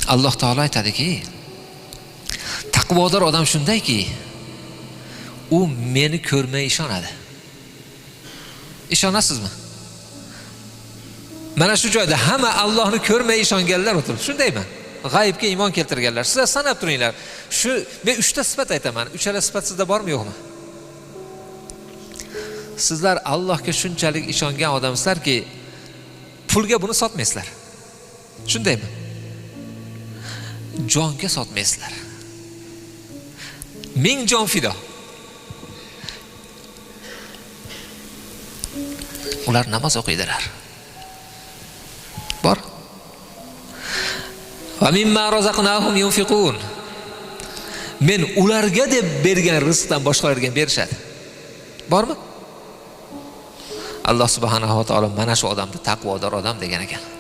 Alloh taolo aytadiki, taqvodor odam shundayki, u meni ko'rmay ishonadi. Ishonasizmi? Mana shu joyda hamma Allohni ko'rmay ishonganlar o'tiribdi. Shundaymi? G'aybga iymon keltirganlar. Sizlar sanab turinglar. Shu men 3 ta sifat aytaman. Uchala sifat sizda bormi, yo'qmi? Sizlar Allohga shunchalik ishongan odamsizlarki, pulga buni sotmaysizlar. Shundaymi? Jonga sotmaysizlar. 1000 jon fido. Ular namoz o'qiydilar. Bor. Va mimma razaqnahum yunfiqun. Men ularga deb bergan rizqdan boshqalarga berishadi. Bormi? Alloh subhanahu va taolo mana shu odamni taqvodor odam degan ekan.